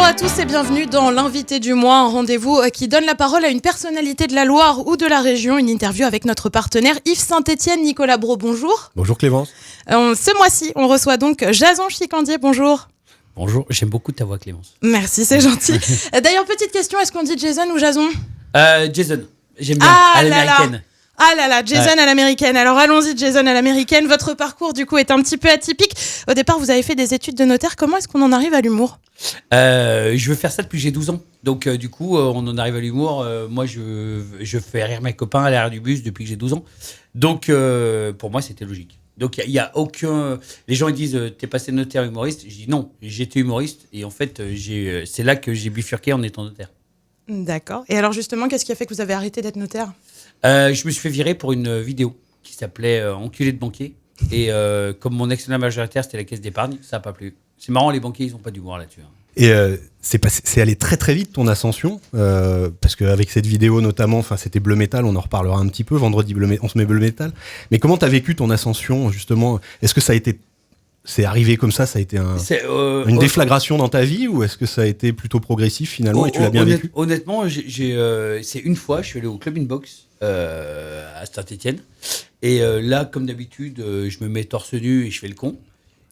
Bonjour à tous et bienvenue dans l'invité du mois, un rendez-vous qui donne la parole à une personnalité de la Loire ou de la région, une interview avec notre partenaire Yves Saint-Etienne. Nicolas Brault, bonjour. Bonjour Clémence. Ce mois-ci, on reçoit donc Jason Chicandier, bonjour. Bonjour, j'aime beaucoup ta voix Clémence. Merci, c'est gentil. D'ailleurs, petite question, est-ce qu'on dit Jason ou Jason ? Jason, j'aime bien, à l'américaine. Ah là là, Jason à l'américaine. Alors allons-y, Jason à l'américaine. Votre parcours du coup est un petit peu atypique. Au départ, vous avez fait des études de notaire. Comment est-ce qu'on en arrive à l'humour ? Je veux faire ça depuis que j'ai 12 ans. Donc du coup, on en arrive à l'humour. Moi, je fais rire mes copains à l'arrière du bus depuis que j'ai 12 ans. Donc pour moi, c'était logique. Donc il y a aucun... Les gens ils disent t'es passé de notaire humoriste. Je dis non, j'étais humoriste. Et en fait, c'est là que j'ai bifurqué en étant notaire. D'accord. Et alors justement, qu'est-ce qui a fait que vous avez arrêté d'être notaire ? Je me suis fait virer pour une vidéo qui s'appelait Enculé de banquier. Et comme mon actionnaire majoritaire, c'était la caisse d'épargne, ça n'a pas plu. C'est marrant, les banquiers, ils n'ont pas d'humour là-dessus. Et c'est allé très très vite ton ascension, parce qu'avec cette vidéo notamment, c'était Bleu Métal, on en reparlera un petit peu, vendredi on se met Bleu Métal. Mais comment t'as vécu ton ascension justement ? Est-ce que c'est arrivé comme ça a été une déflagration dans ta vie, ou est-ce que ça a été plutôt progressif finalement et tu l'as bien vécu ? Honnêtement, c'est une fois, je suis allé au Club Inbox à Saint-Etienne. Et là, comme d'habitude, je me mets torse nu et je fais le con.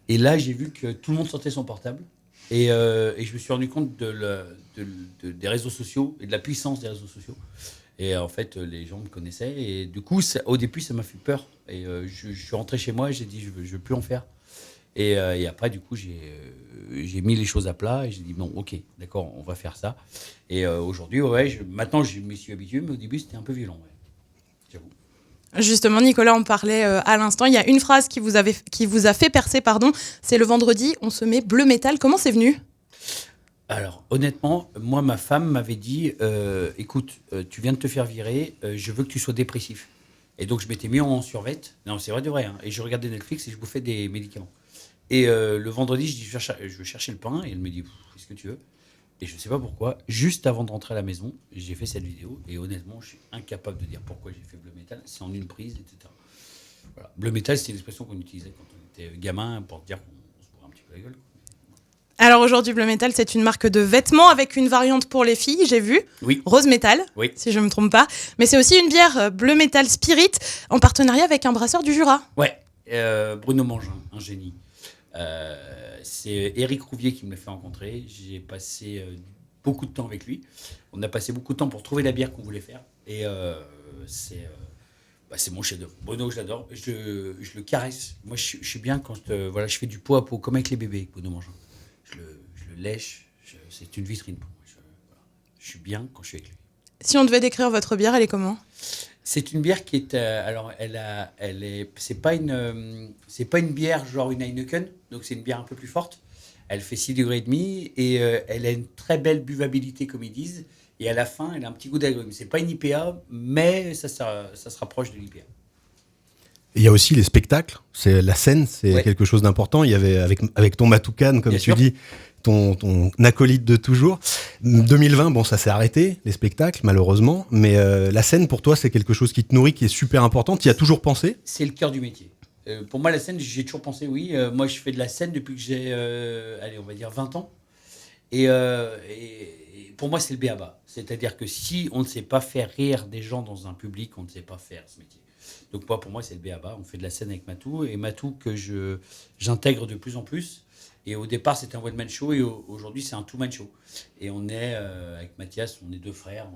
Et là, j'ai vu que tout le monde sortait son portable. Et je me suis rendu compte des réseaux sociaux et de la puissance des réseaux sociaux. Et en fait, les gens me connaissaient. Et du coup, au début, ça m'a fait peur. Et je suis rentré chez moi et j'ai dit, je veux plus en faire. Et après, du coup, j'ai mis les choses à plat et j'ai dit, bon, ok, d'accord, on va faire ça. Et aujourd'hui, maintenant, je m'y suis habitué, mais au début, c'était un peu violent, j'avoue. Justement, Nicolas en parlait à l'instant. Il y a une phrase qui vous a fait percer, c'est le vendredi, on se met Bleu Métal. Comment c'est venu ? Alors, honnêtement, moi, ma femme m'avait dit, écoute, tu viens de te faire virer, je veux que tu sois dépressif. Et donc, je m'étais mis en survette. Non, c'est vrai de vrai. Et je regardais Netflix et je bouffais des médicaments. Et le vendredi, je dis, je veux chercher le pain. Et elle me dit, qu'est-ce que tu veux ? Et je ne sais pas pourquoi, juste avant de rentrer à la maison, j'ai fait cette vidéo. Et honnêtement, je suis incapable de dire pourquoi j'ai fait Bleu Métal. C'est en une prise, etc. Voilà. Bleu Métal, c'était une expression qu'on utilisait quand on était gamin pour dire qu'on se bourrait un petit peu la gueule. Alors aujourd'hui, Bleu Métal, c'est une marque de vêtements avec une variante pour les filles, j'ai vu. Oui. Rose Métal, oui. Si je ne me trompe pas. Mais c'est aussi une bière Bleu Métal Spirit en partenariat avec un brasseur du Jura. Ouais, Bruno Mangin, un génie. C'est Éric Rouvier qui me l'a fait rencontrer. J'ai passé beaucoup de temps avec lui. On a passé beaucoup de temps pour trouver la bière qu'on voulait faire. Et c'est mon chef-d'œuvre. Bruno, je l'adore. Je le caresse. Moi, je suis bien quand je fais du pot à pot, comme avec les bébés, avec Bruno Mangin. Je le lèche. C'est une vitrine pour moi. Je suis bien quand je suis avec lui. Si on devait décrire votre bière, elle est comment ? C'est une bière qui est c'est pas une bière genre une Heineken, donc c'est une bière un peu plus forte. Elle fait 6,5 degrés et elle a une très belle buvabilité comme ils disent. Et à la fin, elle a un petit goût d'agrumes. C'est pas une IPA, mais ça se rapproche de l'IPA. Il y a aussi les spectacles, la scène, c'est quelque chose d'important. Il y avait avec ton Matoukan, comme Bien tu sûr. dis, ton acolyte de toujours. 2020, ça s'est arrêté, les spectacles, malheureusement. Mais la scène, pour toi, c'est quelque chose qui te nourrit, qui est super important. Tu y as toujours pensé ? C'est le cœur du métier. Pour moi, la scène, j'ai toujours pensé, oui. Moi, je fais de la scène depuis que j'ai, on va dire 20 ans. Et pour moi, c'est le b.a.-ba. C'est-à-dire que si on ne sait pas faire rire des gens dans un public, on ne sait pas faire ce métier. Donc pour moi, c'est le b.a.-ba. On fait de la scène avec Matou. Et Matou, que j'intègre de plus en plus. Et au départ, c'était un one-man show. Et aujourd'hui, c'est un two-man show. Et on est, avec Mathias, on est deux frères.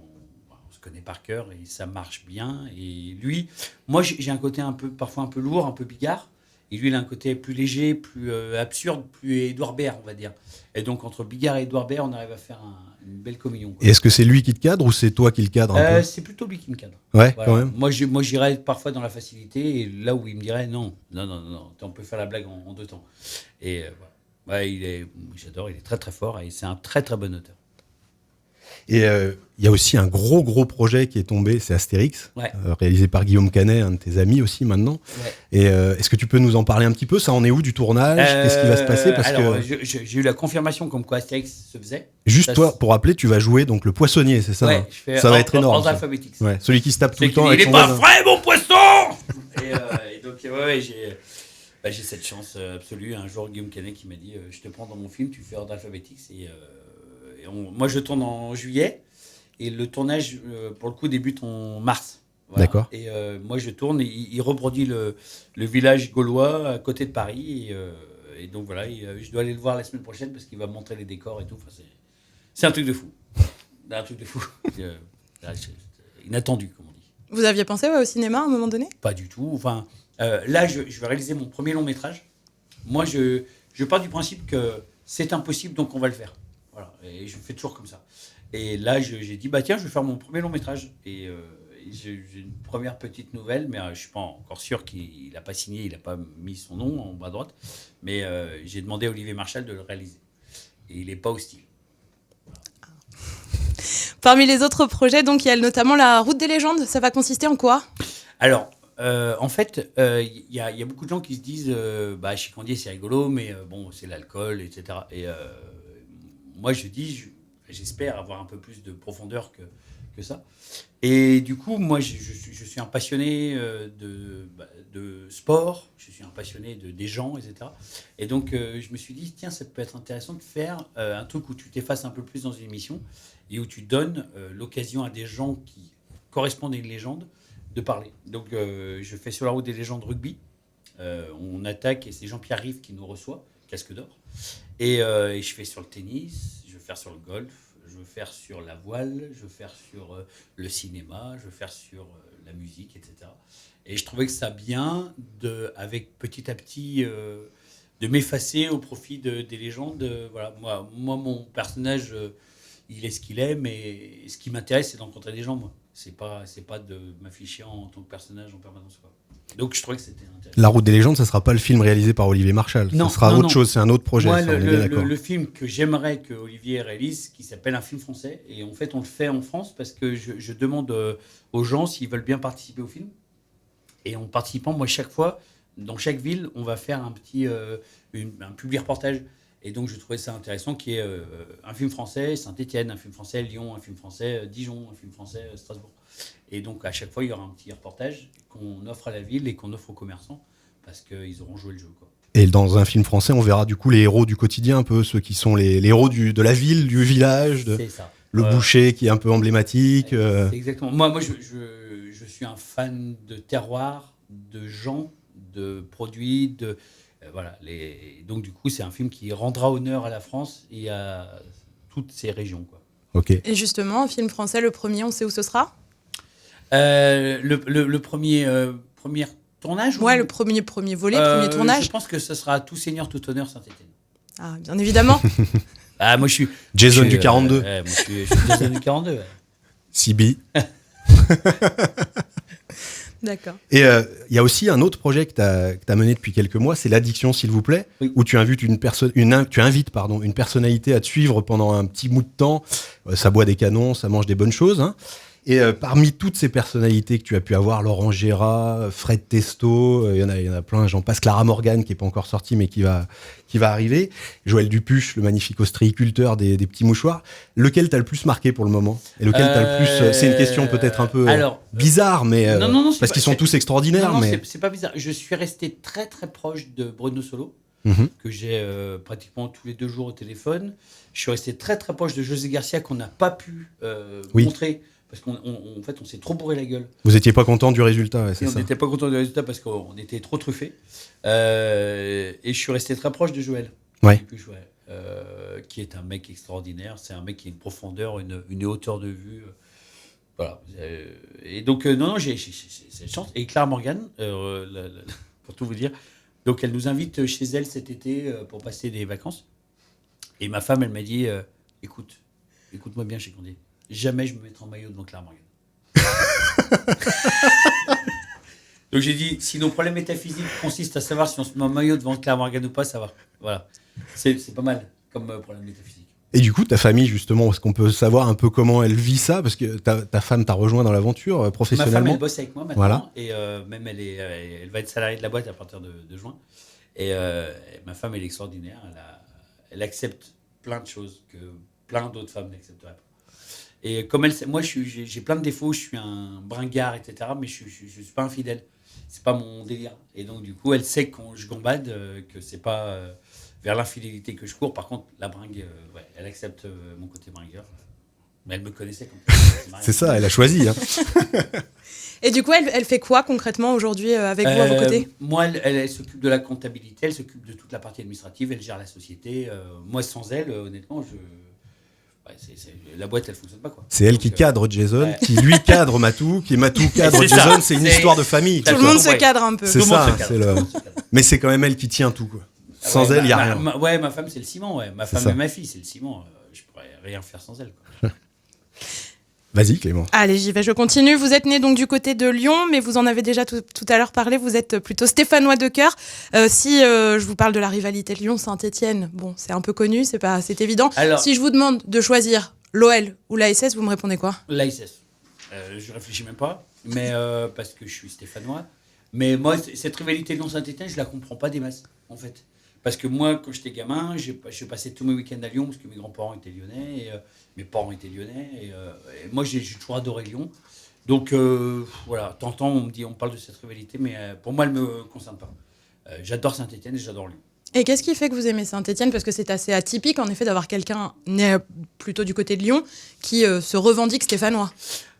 On se connaît par cœur et ça marche bien. Et lui, moi, j'ai un côté parfois un peu lourd, un peu bigard. Et lui, il a un côté plus léger, plus absurde, plus Édouard Baird, on va dire. Et donc, entre Bigard et Édouard Baird, on arrive à faire une belle communion, quoi. Et est-ce que c'est lui qui te cadre ou c'est toi qui le cadre un peu ? C'est plutôt lui qui me cadre. Ouais, voilà. quand même. Moi, j'irais parfois dans la facilité, et là où il me dirait non, on peut faire la blague en deux temps. Et voilà. J'adore, il est très très fort et c'est un très très bon auteur. Et il y a aussi un gros projet qui est tombé, c'est Astérix, réalisé par Guillaume Canet, un de tes amis aussi maintenant. Ouais. Et est-ce que tu peux nous en parler un petit peu ? Ça en est où du tournage ? Qu'est-ce qui va se passer ? J'ai eu la confirmation comme quoi Astérix se faisait. Juste toi, pour rappeler, tu vas jouer donc le poissonnier, c'est ça ? Ouais, ça va être énorme. Ordre alphabétique. Ouais, celui qui se tape tout le temps. Il est pas frais, mon poisson. Et donc j'ai cette chance absolue. Un jour, Guillaume Canet qui m'a dit je te prends dans mon film, tu fais ordre alphabétique. moi, je tourne en juillet et le tournage, pour le coup, débute en mars. Voilà. D'accord. Et moi, je tourne. Il reproduit le village gaulois à côté de Paris. Et donc, voilà, je dois aller le voir la semaine prochaine parce qu'il va me montrer les décors et tout. Enfin, c'est un truc de fou. Un truc de fou. C'est inattendu, comme on dit. Vous aviez pensé au cinéma à un moment donné ? Pas du tout. Enfin, là, je vais réaliser mon premier long métrage. Moi, je pars du principe que c'est impossible, donc on va le faire. Voilà. Et je fais toujours comme ça. Et là, j'ai dit, tiens, je vais faire mon premier long métrage. Et j'ai une première petite nouvelle, mais je ne suis pas encore sûr qu'il n'a pas signé, il n'a pas mis son nom en bas à droite. Mais j'ai demandé à Olivier Marchal de le réaliser. Et il n'est pas hostile. Parmi les autres projets, donc, il y a notamment la Route des légendes. Ça va consister en quoi ? Alors, en fait, il y a beaucoup de gens qui se disent Chicandier, c'est rigolo, mais bon, c'est l'alcool, etc. Et moi, je dis, j'espère avoir un peu plus de profondeur que ça. Et du coup, moi, je suis un passionné de sport, je suis un passionné des gens, etc. Et donc, je me suis dit, tiens, ça peut être intéressant de faire un truc où tu t'effaces un peu plus dans une émission et où tu donnes l'occasion à des gens qui correspondent à une légende de parler. Donc, je fais sur la route des légendes rugby. On attaque et c'est Jean-Pierre Rive qui nous reçoit, casque d'or. Et je fais sur le tennis, je vais faire sur le golf, je veux faire sur la voile, je veux faire sur le cinéma, je veux faire sur la musique, etc. Et je trouvais que ça bien, avec petit à petit, de m'effacer au profit des légendes. Voilà. Moi, mon personnage, il est ce qu'il est, mais ce qui m'intéresse, c'est d'encontrer des gens, moi. C'est pas de m'afficher en tant que personnage en permanence, quoi. Donc je trouvais que c'était intéressant. La Route des légendes, ça sera pas le film réalisé par Olivier Marchal. Non, ça sera autre chose, c'est un autre projet. Moi, ça, on est bien d'accord. le film que j'aimerais que Olivier réalise, qui s'appelle Un film français, et en fait on le fait en France parce que je demande aux gens s'ils veulent bien participer au film. Et en participant, moi chaque fois, dans chaque ville, on va faire un petit un public reportage. Et donc je trouvais ça intéressant qu'il y ait un film français Saint-Étienne, un film français Lyon, un film français Dijon, un film français Strasbourg. Et donc à chaque fois il y aura un petit reportage qu'on offre à la ville et qu'on offre aux commerçants parce qu'ils auront joué le jeu, quoi. Et dans un film français, on verra du coup les héros du quotidien, un peu ceux qui sont les héros de la ville, du village, C'est ça. Le boucher qui est un peu emblématique. C'est exactement. Moi je suis un fan de terroir, de gens, de produits, voilà. Donc du coup, c'est un film qui rendra honneur à la France et à toutes ces régions, quoi. Ok. Et justement, un film français, le premier, on sait où ce sera ? Le premier tournage. Ouais, le premier volet, premier tournage. Je pense que ce sera Tout Seigneur, Tout Honneur, Saint-Étienne. Ah, bien évidemment. Ah, moi je suis Jason du 42. Moi je suis Jason du 42. Ouais. CB. D'accord. Et il y a aussi un autre projet que tu as mené depuis quelques mois, c'est l'addiction, s'il vous plaît, oui. où tu invites une personnalité à te suivre pendant un petit bout de temps. Ça boit des canons, ça mange des bonnes choses, hein. Et parmi toutes ces personnalités que tu as pu avoir, Laurent Gérard, Fred Testo, il y en a plein, j'en passe, Clara Morgan qui est pas encore sortie mais qui va arriver, Joël Dupuche, le magnifique ostréiculteur des petits mouchoirs. Lequel t'as le plus marqué pour le moment ? Et lequel t'as le plus C'est une question peut-être un peu bizarre, mais non, parce qu'ils sont tous extraordinaires. Non, mais c'est pas bizarre. Je suis resté très très proche de Bruno Solo, que j'ai pratiquement tous les 2 jours au téléphone. Je suis resté très très proche de José Garcia qu'on n'a pas pu montrer. Parce qu'en fait, on s'est trop bourré la gueule. Vous n'étiez pas content du résultat, ouais, c'est ça. On n'était pas content du résultat parce qu'on était trop truffés. Et je suis resté très proche de Joël. Ouais. Qui est un mec extraordinaire. C'est un mec qui a une profondeur, une hauteur de vue. Voilà. Et donc, non, j'ai cette chance. Et Clara Morgan, pour tout vous dire, donc elle nous invite chez elle cet été pour passer des vacances. Et ma femme, elle m'a dit écoute-moi bien, Chicandier. Jamais je me mettrai en maillot devant Clara Morgan. Donc j'ai dit, si nos problèmes métaphysiques consistent à savoir si on se met en maillot devant Clara Morgan ou pas, ça va. Voilà. C'est pas mal comme problème métaphysique. Et du coup, ta famille, justement, est-ce qu'on peut savoir un peu comment elle vit ça ? Parce que ta femme t'a rejoint dans l'aventure professionnellement. Ma femme, elle bosse avec moi maintenant. Voilà. Et même, elle va être salariée de la boîte à partir de juin. Et ma femme, elle est extraordinaire. Elle accepte plein de choses que plein d'autres femmes n'accepteraient pas. Et comme moi, j'ai plein de défauts, je suis un bringard, etc. Mais je suis pas infidèle. C'est pas mon délire. Et donc, du coup, elle sait quand je gambade que c'est pas vers l'infidélité que je cours. Par contre, la bringue, elle accepte mon côté bringueur. Mais elle me connaissait quand même. C'est ça, elle a choisi. Hein. Et du coup, elle fait quoi concrètement aujourd'hui avec vous à vos côtés? Moi, elle s'occupe de la comptabilité, elle s'occupe de toute la partie administrative, elle gère la société. Moi, sans elle, honnêtement, la boîte, elle fonctionne pas, quoi. C'est elle qui cadre Jason, qui lui cadre Matou, qui Matou cadre C'est Jason. ça. C'est une histoire de famille. Tout le monde se cadre un peu. C'est Tout le monde ça. se cadre, C'est tout le monde se cadre. Mais c'est quand même elle qui tient tout. Quoi. Sans elle, il n'y a rien. Ma femme, c'est le ciment. Ouais. Ma femme ça. et ma fille, c'est le ciment. Je pourrais rien faire sans elle, quoi. Vas-y, Clément. Allez, j'y vais, je continue. Vous êtes né donc du côté de Lyon, mais vous en avez déjà tout à l'heure parlé, vous êtes plutôt stéphanois de cœur. Si je vous parle de la rivalité Lyon-Saint-Etienne, bon, c'est un peu connu, c'est évident. Alors, si je vous demande de choisir l'OL ou l'ASS, vous me répondez quoi? L'ASS. Je réfléchis même pas, mais parce que je suis stéphanois. Mais moi, cette rivalité Lyon-Saint-Etienne, je la comprends pas des masses, en fait. Parce que moi, quand j'étais gamin, j'ai passé tous mes week-ends à Lyon parce que mes grands-parents étaient lyonnais, et mes parents étaient lyonnais. Et moi, j'ai toujours adoré Lyon. Donc, voilà, t'entends, on parle de cette rivalité, mais pour moi, elle ne me concerne pas. J'adore Saint-Etienne et j'adore Lyon. Et qu'est-ce qui fait que vous aimez Saint-Etienne? Parce que c'est assez atypique, en effet, d'avoir quelqu'un né plutôt du côté de Lyon qui se revendique stéphanois.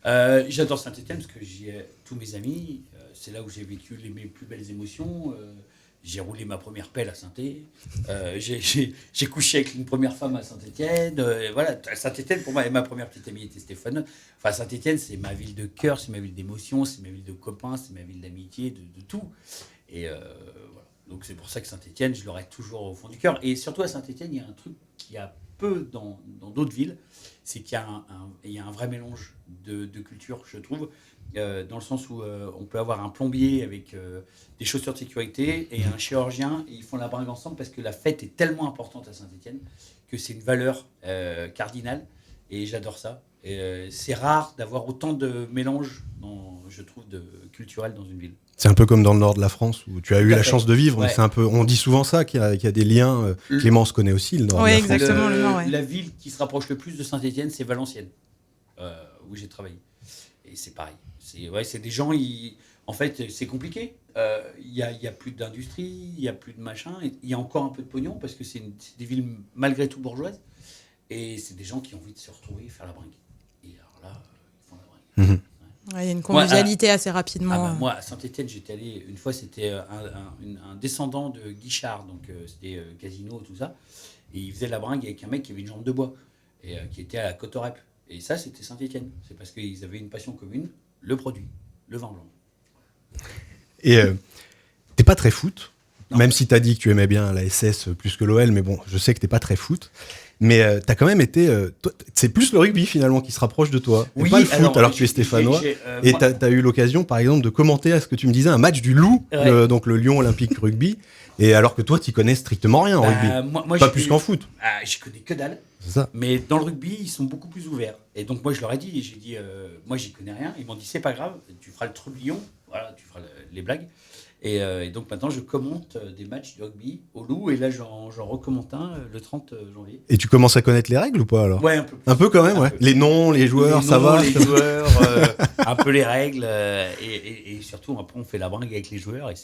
J'adore Saint-Etienne parce que j'y ai tous mes amis. C'est là où j'ai vécu mes plus belles émotions. J'ai roulé ma première pelle à Saint-Étienne. J'ai couché avec une première femme à Saint-Étienne. Voilà, Saint-Étienne, pour moi, et ma première petite amie était Stéphane. Enfin, Saint-Étienne, c'est ma ville de cœur, c'est ma ville d'émotion, c'est ma ville de copains, c'est ma ville d'amitié, de tout. Et voilà. Donc, c'est pour ça que Saint-Étienne, je l'aurai toujours au fond du cœur. Et surtout, à Saint-Étienne, il y a un truc qu'il y a peu dans d'autres villes, c'est qu'il y a un vrai mélange de cultures, je trouve. Dans le sens où on peut avoir un plombier avec des chaussures de sécurité et un chirurgien, et ils font la bringue ensemble parce que la fête est tellement importante à Saint-Etienne que c'est une valeur cardinale, et j'adore ça. Et c'est rare d'avoir autant de mélange, je trouve, culturel dans une ville. C'est un peu comme dans le nord de la France où tu as eu la chance de vivre. Ouais. C'est un peu, on dit souvent ça, qu'il y a des liens. Clément se connaît aussi le nord de la France. Exactement, le nord, ouais. La ville qui se rapproche le plus de Saint-Etienne, c'est Valenciennes, où j'ai travaillé. Et c'est pareil. C'est des gens, en fait, c'est compliqué. Il y a plus d'industrie, il y a plus de machin. Il y a encore un peu de pognon parce que c'est des villes malgré tout bourgeoises. Et c'est des gens qui ont envie de se retrouver et faire la bringue. Et alors là, ils font la bringue. Ouais, il y a une convivialité assez rapidement. Moi, à Saint-Etienne, j'étais allé, une fois, c'était un descendant de Guichard, donc c'était casino, tout ça. Et il faisait la bringue avec un mec qui avait une jambe de bois, et qui était à la Cotorep. Et ça, c'était Saint-Etienne. C'est parce qu'ils avaient une passion commune, le produit, le vin blanc. Et t'es pas très foot, Non. même si t'as dit que tu aimais bien la SS plus que l'OL, mais bon, je sais que t'es pas très foot. Mais t'as quand même été... toi, c'est plus le rugby finalement qui se rapproche de toi, et pas le foot, alors que tu es stéphanois. Et t'as eu l'occasion, par exemple, de commenter à ce que tu me disais, un match du Loup, Ouais. donc le Lyon Olympique Rugby, et alors que toi, t'y connais strictement rien en rugby. Moi, Pas plus qu'en foot. Je connais que dalle. C'est ça. Mais dans le rugby, ils sont beaucoup plus ouverts. Et donc, moi, je leur ai dit, j'ai dit, moi, j'y connais rien. Ils m'ont dit, c'est pas grave, tu feras le trublion, voilà, tu feras les blagues. Et donc, maintenant, je commente des matchs de rugby au Loup. Et là, j'en recommente un le 30 janvier. Et tu commences à connaître les règles ou pas alors? Ouais, un peu plus. Un peu quand même, Un ouais. peu. Les noms, les joueurs, Les ça noms, va. les joueurs, un peu les règles. Et surtout, après, on fait la bringue avec les joueurs. Et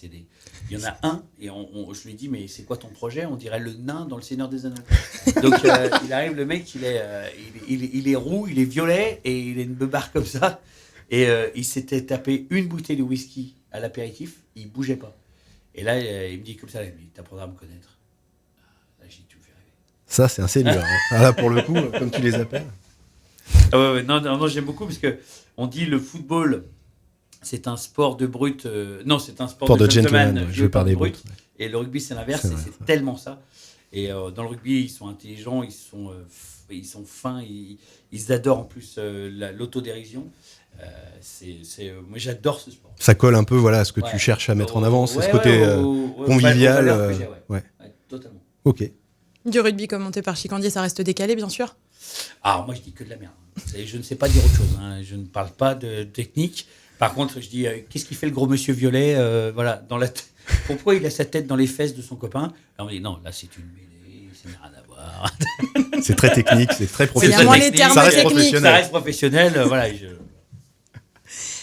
il y en a un, et je lui dis, mais c'est quoi ton projet? On dirait le nain dans Le Seigneur des Anneaux. Donc, il arrive, le mec, il est roux, il est violet, et il a une beubare comme ça. Et il s'était tapé une bouteille de whisky à l'apéritif, il bougeait pas. Et là, il me dit comme ça, il me dit, t'apprendras à me connaître. Là, j'ai dit, tu me fais rêver. Ça, c'est un seigneur. Hein. Ah, là, pour le coup, comme tu les appelles. Ah ouais, non, j'aime beaucoup parce que on dit le football, c'est un sport de brut. Non, c'est un sport de gentleman joué par des brutes. brutes. Et le rugby, c'est l'inverse. C'est Et vrai, c'est tellement ça. Et dans le rugby, ils sont intelligents, ils sont fins, ils adorent en plus l'autodérision. Moi, j'adore ce sport. Ça colle un peu voilà, à ce que Ouais. tu cherches à mettre en avant, c'est Ouais, ce côté convivial. aux valeurs que j'ai, ouais. Ouais. Ouais, totalement. Ok. Du rugby commenté par Chicandier, ça reste décalé, bien sûr. Alors moi je dis que de la merde. Je ne sais pas dire autre chose. Hein. Je ne parle pas de technique. Par contre, je dis qu'est-ce qu'il fait le gros monsieur violet voilà, pourquoi il a sa tête dans les fesses de son copain? Alors on dit non, là c'est une mêlée, ça n'a rien à voir. C'est très technique, c'est très Il y a professionnel. moins les termes Ça reste techniques. professionnel. Ça reste professionnel, voilà.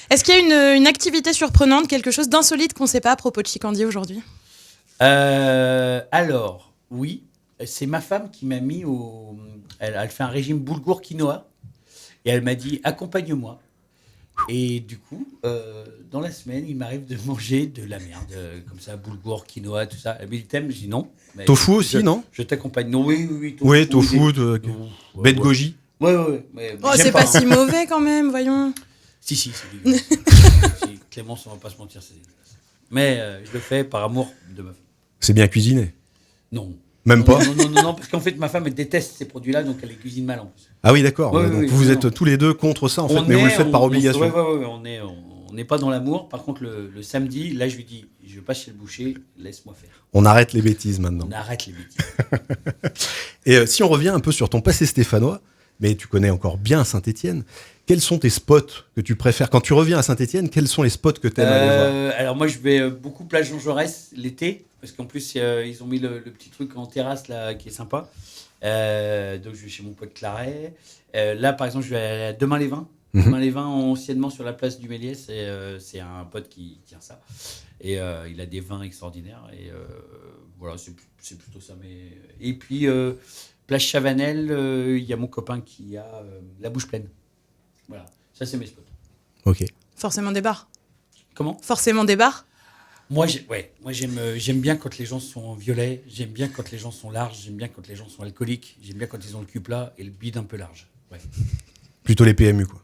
Est-ce qu'il y a une activité surprenante, quelque chose d'insolite qu'on ne sait pas à propos de Chicandi aujourd'hui? Alors, oui, c'est ma femme qui m'a mis au... Elle fait un régime boulgour quinoa et elle m'a dit accompagne-moi. Et du coup, dans la semaine, il m'arrive de manger de la merde, comme ça, boulgour, quinoa, tout ça. Elle me dit thème, je dis non. Mais Tofu aussi, non? Je t'accompagne. Non, oui, tofu. Oui, tofu, baie de ouais. goji. Ouais. Oh, J'aime c'est pas hein. si mauvais quand même, voyons. Si, c'est dégueulasse. Clémence, on va pas se mentir, c'est dégueulasse. Mais je le fais par amour de ma femme. C'est bien cuisiné. Non. Même pas? Non, parce qu'en fait, ma femme, elle déteste ces produits-là, donc elle les cuisine mal en plus. Ah oui, d'accord. Ouais, Donc oui, vous non. êtes tous les deux contre ça, en fait, mais vous le faites par obligation. Ouais, on n'est pas dans l'amour. Par contre, le samedi, là, je lui dis, je passe chez le boucher, laisse-moi faire. On arrête les bêtises maintenant. On arrête les bêtises. Et si on revient un peu sur ton passé stéphanois, mais tu connais encore bien Saint-Étienne, quels sont tes spots que tu préfères? Quand tu reviens à Saint-Étienne, quels sont les spots que tu aimes aller voir? Alors moi, je vais beaucoup plage Jean Jaurès l'été, parce qu'en plus, ils ont mis le petit truc en terrasse là, qui est sympa. Donc je vais chez mon pote Claret. Là, par exemple, je vais à Demain-les-Vins. Demain-les-Vins, anciennement sur la place du Méliès. C'est un pote qui tient ça. Et il a des vins extraordinaires. Et voilà, c'est plutôt ça. Et puis, plage Chavanel, il y a mon copain qui a la bouche pleine. Voilà, ça c'est mes spots. Ok. Forcément des bars. Comment? Forcément des bars. Moi, j'aime bien quand les gens sont violets, j'aime bien quand les gens sont larges, j'aime bien quand les gens sont alcooliques, j'aime bien quand ils ont le cul plat et le bide un peu large. Ouais. Plutôt les PMU, quoi.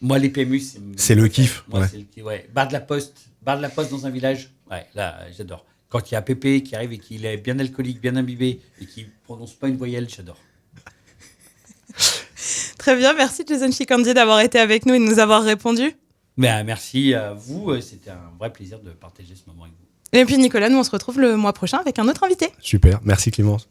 Moi, les PMU, c'est le kiff. Moi, Ouais. c'est le kiff, ouais. Bar de la Poste dans un village, ouais, là, j'adore. Quand il y a Pépé qui arrive et qu'il est bien alcoolique, bien imbibé et qui prononce pas une voyelle, j'adore. Très bien, merci Jason Chicandi d'avoir été avec nous et de nous avoir répondu. Mais merci à vous, c'était un vrai plaisir de partager ce moment avec vous. Et puis Nicolas, nous on se retrouve le mois prochain avec un autre invité. Super. Merci Clémence.